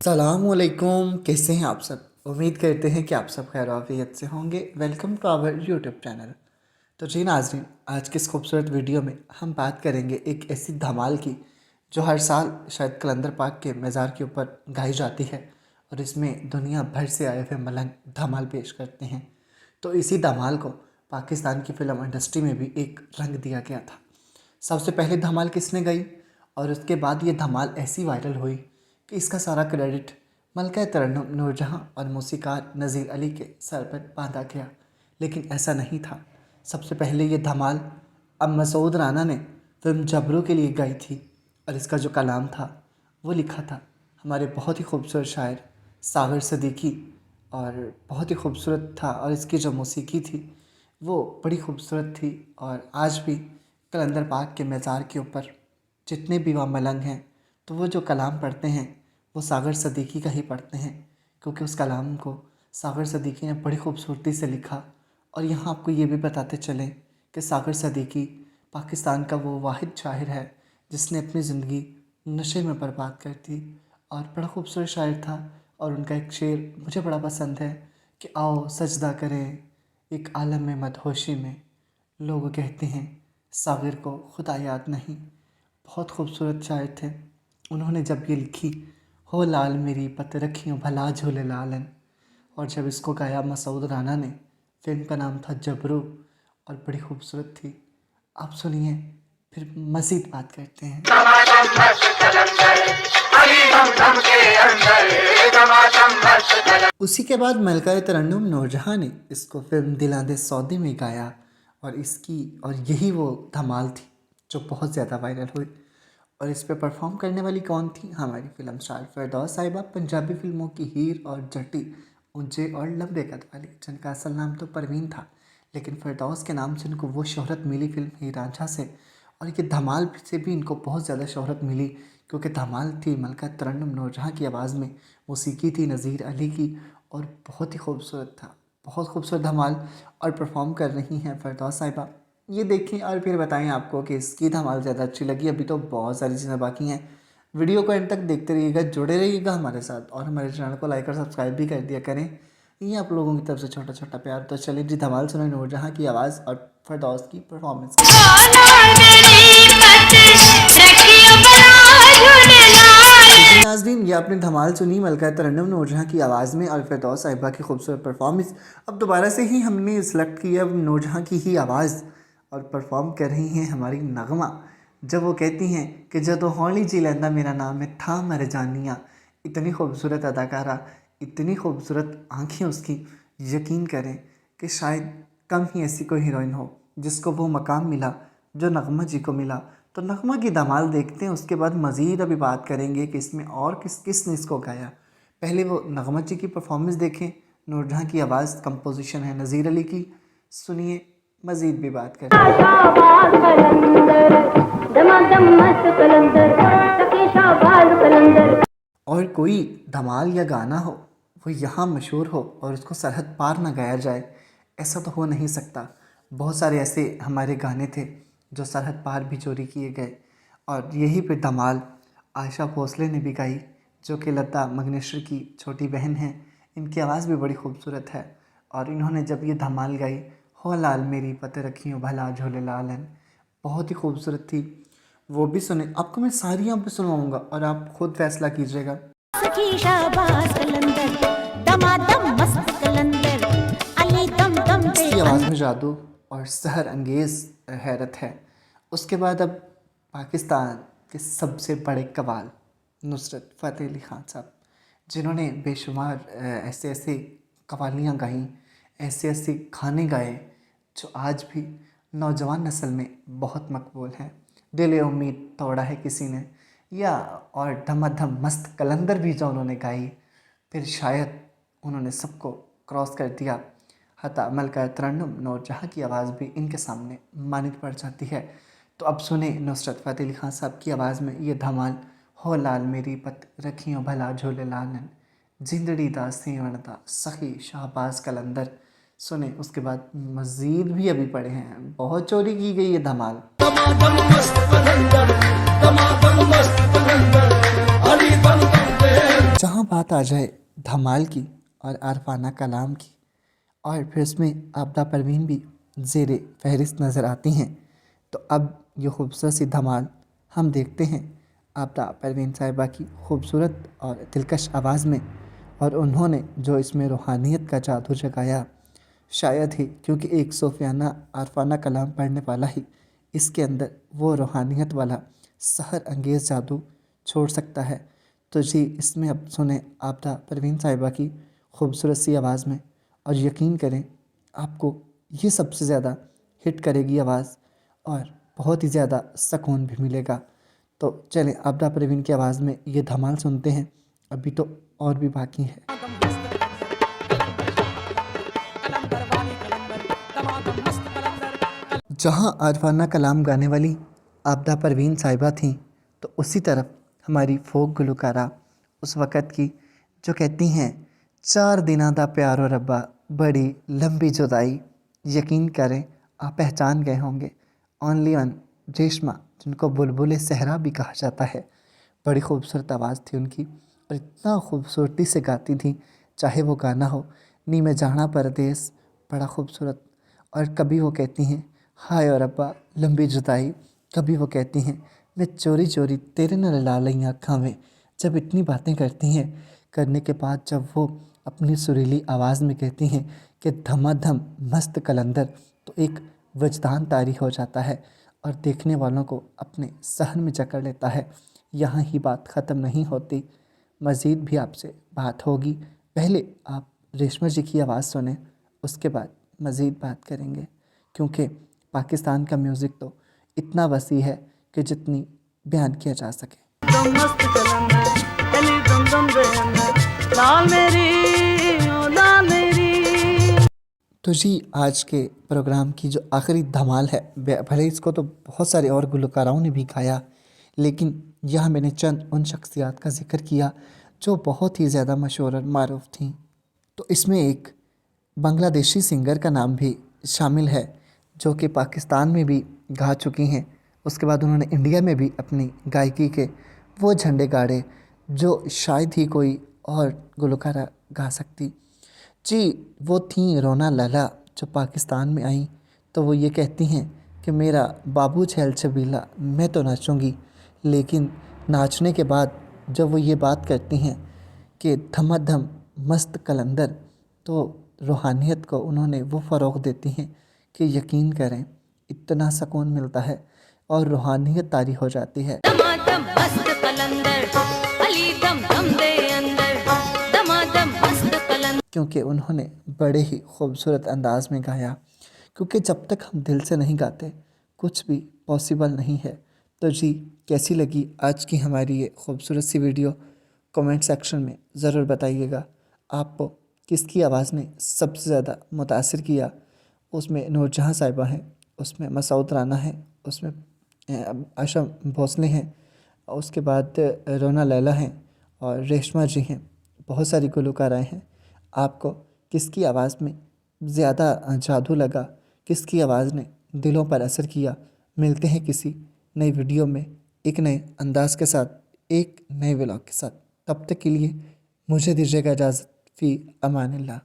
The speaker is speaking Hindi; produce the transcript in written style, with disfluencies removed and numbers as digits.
अस्सलामुअलैकुम, कैसे हैं आप सब। उम्मीद करते हैं कि आप सब खैर आफियत से होंगे। Welcome to our YouTube channel. तो जी नाज़रीन, आज की इस खूबसूरत वीडियो में हम बात करेंगे एक ऐसी धमाल की जो हर साल शायद कलंदर पाक के मज़ार के ऊपर गाई जाती है और इसमें दुनिया भर से आए हुए मलंग धमाल पेश करते हैं। तो इसी धमाल को पाकिस्तान की फ़िल्म इंडस्ट्री में भी एक रंग दिया गया था। सबसे पहले धमाल किसने गाई और उसके बाद ये धमाल ऐसी वायरल हुई कि इसका सारा क्रेडिट मलका तरन्नुम नूरजहां और मौसीकार नज़ीर अली के सर पर बांधा गया। लेकिन ऐसा नहीं था। सबसे पहले ये धमाल अब मसूद राना ने फिल्म जबरू के लिए गाई थी और इसका जो कलाम था वो लिखा था हमारे बहुत ही खूबसूरत शायर सागर सदीकी और बहुत ही खूबसूरत था। और इसकी जो मौसीकी थी वो बड़ी खूबसूरत थी। और आज भी कलंदर पाक के मज़ार के ऊपर जितने भी वहाँ मलंग हैं तो वो जो कलाम पढ़ते हैं वो सागर सदीकी का ही पढ़ते हैं, क्योंकि उस कलाम को सागर सदीकी ने बड़ी खूबसूरती से लिखा। और यहाँ आपको ये भी बताते चलें कि सागर सदीकी पाकिस्तान का वो वाहिद शायर है जिसने अपनी ज़िंदगी नशे में बर्बाद कर दी। और बड़ा खूबसूरत शायर था। और उनका एक शेर मुझे बड़ा पसंद है कि आओ सजदा करें एक आलम में मदहोशी में, लोग कहते हैं सागर को खुदा याद नहीं। बहुत खूबसूरत शायर थे। उन्होंने जब ये लिखी हो लाल मेरी पत रखियों भला झूले लालन, और जब इसको गाया मसूद राना ने, फिल्म का नाम था जबरू और बड़ी खूबसूरत थी। आप सुनिए, फिर मज़ीद बात करते हैं। उसी के बाद मलका तरन्नुम नूरजहां ने इसको फिल्म दिलां दे सौदे में गाया और यही वो धमाल थी जो बहुत ज़्यादा वायरल हुई। और इस पे परफॉर्म करने वाली कौन थी? हमारी फिल्म स्टार फिरदौस साहिबा, पंजाबी फिल्मों की हीर और जटी, ऊंचे और लंबे कद वाली, जिनका असल नाम तो परवीन था, लेकिन फिरदौस के नाम से इनको वो शोहरत मिली फिल्म हीर रांझा से। और ये धमाल से भी इनको बहुत ज़्यादा शोहरत मिली क्योंकि धमाल थी मलका तरन्नुम नूरजहां की आवाज़ में, मौसीकी थी नज़ीर अली की और बहुत ही खूबसूरत था। बहुत खूबसूरत धमाल और परफॉर्म कर रही हैं फिरदौस साहिबा। ये देखें और फिर बताएं आपको कि इसकी धमाल ज़्यादा अच्छी लगी। अभी तो बहुत सारी चीज़ें बाकी हैं। वीडियो को एंड तक देखते रहिएगा, जुड़े रहिएगा हमारे साथ और हमारे चैनल को लाइक और सब्सक्राइब भी कर दिया करें। ये आप लोगों की तरफ से छोटा छोटा प्यार। तो चलिए जी, धमाल सुने नूरजहां की आवाज़ और फिरदौस की परफॉर्मेंस। नाज़रीन, ये आपने धमाल सुनी मलका तरन्नुम नूरजहां की आवाज़ में और फिरदौस साहिबा की खूबसूरत परफॉर्मेंस। अब दोबारा से ही हमने सेलेक्ट किया नूरजहां की ही आवाज़ और परफॉर्म कर रही हैं हमारी नगमा, जब वो कहती हैं कि जदों हौली जी लैंदा मेरा नाम है था मर जानिया। इतनी खूबसूरत अदाकारा, इतनी खूबसूरत आँखें उसकी, यकीन करें कि शायद कम ही ऐसी कोई हीरोइन हो जिसको वो मकाम मिला जो नगमा जी को मिला। तो नगमा की धमाल देखते हैं, उसके बाद मज़ीद अभी बात करेंगे कि इसमें और किसने इसको गाया। पहले वो नगमा जी की परफॉर्मेंस देखें। नूरजहां की आवाज़, कंपोजिशन है नज़ीर अली की। सुनिए, मज़ीद भी बात करें। और कोई धमाल या गाना हो वो यहाँ मशहूर हो और उसको सरहद पार ना गाया जाए, ऐसा तो हो नहीं सकता। बहुत सारे ऐसे हमारे गाने थे जो सरहद पार भी चोरी किए गए और यही पे धमाल आयशा भोसले ने भी गाई, जो कि लता मंगेशकर की छोटी बहन हैं। इनकी आवाज़ भी बड़ी खूबसूरत है और इन्होंने जब ये धमाल गाई हो लाल मेरी पत रखियों भला झोले लालन, बहुत ही खूबसूरत थी। वो भी सुने, आपको मैं सारी यहाँ पे सुनाऊँगा और आप खुद फैसला कीजिएगा। इसकी आवाज़ में जादू और सहर अंगेज़ हैरत है। उसके बाद अब पाकिस्तान के सबसे बड़े कवाल नुसरत फ़तेह अली ख़ान साहब, जिन्होंने बेशुमार ऐसे ऐसे कवालियाँ गाईं, ऐसे ऐसे गाने गाए जो आज भी नौजवान नस्ल में बहुत मकबूल हैं। दिल उम्मीद तोड़ा है किसी ने, या और धमाधम मस्त कलंदर भी जो उन्होंने गाई, फिर शायद उन्होंने सबको क्रॉस कर दिया। हता मलका तरन्नुम नूरजहां की आवाज़ भी इनके सामने मानी पड़ जाती है। तो अब सुने नुसरत फ़तेह अली ख़ान साहब की आवाज़ में ये धमाल हो लाल मेरी पत रखियों भला झोले लालन, जिंदड़ी दा सेवणदा सखी शाहबाज कलंदर। सुने, उसके बाद मज़ीद भी अभी पढ़े हैं। बहुत चोरी की गई ये धमाल। जहाँ बात आ जाए धमाल की और अरफाना कलाम की, और फिर इसमें आबदा परवीन भी ज़ेरे फहरिस्त नज़र आती हैं, तो अब ये खूबसूरत सी धमाल हम देखते हैं आबदा परवीन साहिबा की खूबसूरत और दिलकश आवाज़ में। और उन्होंने जो इसमें रूहानियत का जादू जगाया, शायद ही क्योंकि एक सूफियाना अरफाना कलाम पढ़ने वाला ही इसके अंदर वो रूहानियत वाला सहर अंगेज़ जादू छोड़ सकता है। तो जी इसमें अब सुने आबदा परवीन साहिबा की खूबसूरत सी आवाज़ में, और यकीन करें आपको ये सबसे ज़्यादा हिट करेगी आवाज़, और बहुत ही ज़्यादा सुकून भी मिलेगा। तो चलें आबदा परवीन की आवाज़ में ये धमाल सुनते हैं, अभी तो और भी बाकी है। जहाँ अरफाना कलाम गाने वाली आबदा परवीन साहिबा थीं, तो उसी तरफ हमारी फोक गुलकारा उस वक़्त की जो कहती हैं, 4 दिनां दा प्यारो रब्बा बड़ी लंबी जुदाई। यकीन करें आप पहचान गए होंगे, ओनली वन रेशमा, जिनको बुलबुल सहरा भी कहा जाता है। बड़ी खूबसूरत आवाज़ थी उनकी, और इतना खूबसूरती से गाती थी, चाहे वो गाना हो नी मैं जाना परदेस, बड़ा खूबसूरत। और कभी वो कहती हैं हाय और रब्बा लंबी जुदाई, कभी वो कहती हैं मैं चोरी चोरी तेरे नाल ला लई अखां में। जब इतनी बातें करती हैं, करने के बाद जब वो अपनी सुरीली आवाज़ में कहती हैं कि धमाधम मस्त कलंदर, तो एक वजदान तारी हो जाता है और देखने वालों को अपने सहन में जकड़ लेता है। यहाँ ही बात ख़त्म नहीं होती, मज़ीद भी आपसे बात होगी। पहले आप रेशमा जी की आवाज़ सुने, उसके बाद मज़ीद बात करेंगे, क्योंकि पाकिस्तान का म्यूज़िक तो इतना वसी है कि जितनी बयान किया जा सके। मस्त कलंदर चली दम दम दे अंदर, लाल मेरी ओ लाल मेरी। तो जी आज के प्रोग्राम की जो आखिरी धमाल है, भले इसको तो बहुत सारे और गुलकारों ने भी गाया, लेकिन यहाँ मैंने चंद उन शख्सियात का जिक्र किया जो बहुत ही ज़्यादा मशहूर और मारूफ थीं। तो इसमें एक बांग्लादेशी सिंगर का नाम भी शामिल है, जो कि पाकिस्तान में भी गा चुकी हैं। उसके बाद उन्होंने इंडिया में भी अपनी गायकी के वो झंडे गाड़े जो शायद ही कोई और गुलकारा गा सकती। जी वो थी रोना लैला, जो पाकिस्तान में आई तो वो ये कहती हैं कि मेरा बाबू छैल छबीला, मैं तो नाचूंगी। लेकिन नाचने के बाद जब वो ये बात करती हैं कि धमाधम मस्त कलंदर, तो रूहानियत को उन्होंने वो फ़रोग़ देती हैं कि यकीन करें इतना सुकून मिलता है और रूहानियत तारी हो जाती है। दमादम मस्त कलंदर, अली दम दम दे अंदर, दमादम मस्त कलंदर, क्योंकि उन्होंने बड़े ही खूबसूरत अंदाज में गाया। क्योंकि जब तक हम दिल से नहीं गाते कुछ भी पॉसिबल नहीं है। तो जी कैसी लगी आज की हमारी ये खूबसूरत सी वीडियो, कमेंट सेक्शन में ज़रूर बताइएगा। आपको किसकी आवाज़ ने सबसे ज़्यादा मुतासिर किया? उसमें नूरजहाँ साहिबा हैं, उसमें मसूद राना है, उसमें आशा भोसले हैं, उसके बाद रोना लैला हैं और रेशमा जी हैं। बहुत सारी गुलकाराएँ हैं। आपको किसकी आवाज़ में ज़्यादा जादू लगा, किसकी आवाज़ ने दिलों पर असर किया? मिलते हैं किसी नई वीडियो में एक नए अंदाज के साथ, एक नए व्लॉग के साथ। तब तक के लिए मुझे दीजिएगा इजाज़त। फ़ी अमानिल्लाह।